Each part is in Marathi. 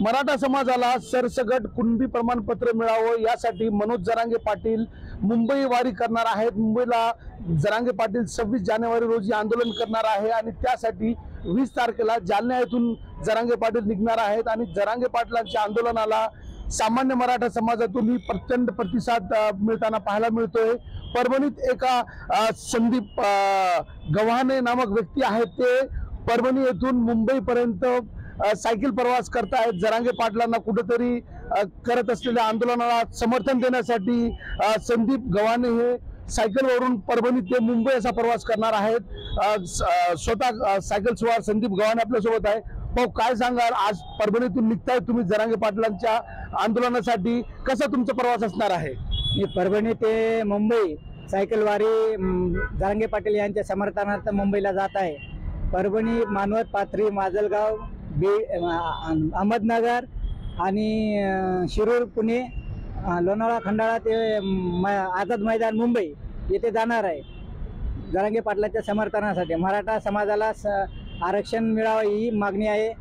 मराठा समाजाला सरसकट कुणबी प्रमाणपत्र मिळावं यासाठी मनोज जरांगे पाटील मुंबई वारी करणार आहेत। मुंबईला जरांगे पाटील 26 जानेवारी रोजी आंदोलन करणार आहे आणि त्यासाठी 20 तारखेला जालना येथून जरांगे पाटील निघणार आहेत आणि जरांगे पाटलांच्या आंदोलनाला सामान्य मराठा समाजातूनही प्रचंड प्रतिसाद मिळताना पाहायला मिळतोय। परभणीत एका संदीप गव्हाणे नामक व्यक्ती आहेत, ते परभणी येथून मुंबईपर्यंत सायकल प्रवास करतायत। जरांगे पाटलांना कुठेतरी करत असलेल्या आंदोलनाला समर्थन देण्यासाठी संदीप गव्हाणे हे सायकलवरून परभणी ते मुंबई असा प्रवास करणार आहेत। स्वतः सायकल सवार संदीप गव्हाणे आपल्या सोबत आहे। भाऊ, काय सांगाल, आज परभणीतून निघताय तुम्ही जरांगे पाटलांच्या आंदोलनासाठी, कसा तुमचा प्रवास असणार आहे? मी परभणी ते मुंबई सायकल वारी जरांगे पाटील यांच्या समर्थनार्थ मुंबईला जात आहे। परभणी, मानवत, पाथरी, माजलगाव, अहमदनगर आणि शिरूर, पुणे, लोणावळा, खंडाळा ते आझाद मैदान मुंबई येथे जाणार आहे। जरांगे पाटलांच्या समर्थनासाठी मराठा समाजाला आरक्षण मिळावं ही मागणी आहे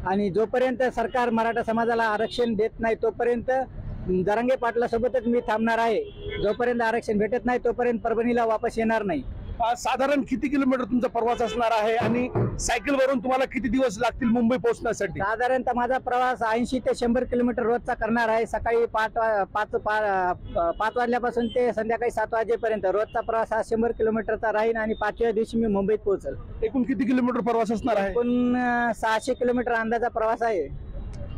आणि जोपर्यंत सरकार मराठा समाजाला आरक्षण देत नाही तोपर्यंत जरांगे पाटलासोबतच मी थांबणार आहे। जोपर्यंत आरक्षण भेटत नाही तोपर्यंत परभणीला वापस येणार नाही। साधारण किती किलोमीटर तुमचा प्रवास असणार आहे आणि सायकलवरून तुम्हाला किती दिवस लागतील मुंबई पोहोचण्यासाठी? साधारणतः माझा प्रवास 80 ते 100 किलोमीटर रोजचा करणार आहे। सकाळी 5 वाजल्यापासून ते संध्याकाळी 7 वाजेपर्यंत रोजचा प्रवास हा 100 किलोमीटरचा राहील आणि 5व्या दिवशी मी मुंबईत पोहोचल। एकूण किती किलोमीटर प्रवास असणार आहे? एकूण 600 किलोमीटर अंदाजा प्रवास आहे।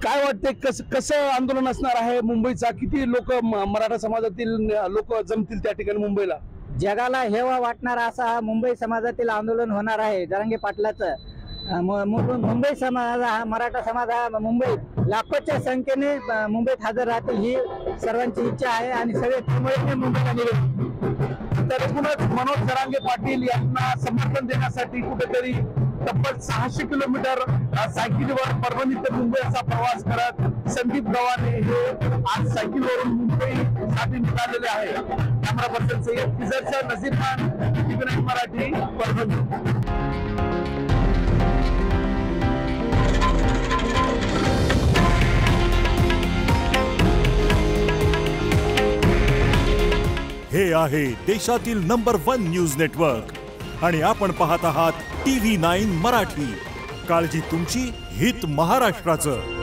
काय वाटते, कसं आंदोलन असणार आहे मुंबईचा? किती लोक मराठा समाजातील लोक जमतील त्या ठिकाणी मुंबईला? जगाला हेवा वाटणारा असा हा मुंबई समाजातील आंदोलन होणार आहे जरांगे पाटलाचं। मुंबई समाज हा, मराठा समाज हा मुंबईत लाखोच्या संख्येने मुंबईत हजर राहतील ही सर्वांची इच्छा आहे आणि सगळे त्यामुळे मुंबईला निघेल। तर एकूणच मनोज जरांगे पाटील यांना समर्थन देण्यासाठी कुठेतरी तब्बल 600 किलोमीटर सायकलीवर परभणी ते मुंबई असा प्रवास करत संदीप गव्हाणे हे आज सायकलवरून मुंबईसाठी निघालेले आहे। कॅमेरा पर्सन सय्यद फिजरचा नजीर खान, टीव्ही9 मराठी, परभणी। हे आहे देशातील नंबर 1 न्यूज नेटवर्क आणि आपण पाहत आहात टीव्ही9 मराठी। काळजी तुमची, हित महाराष्ट्राचं।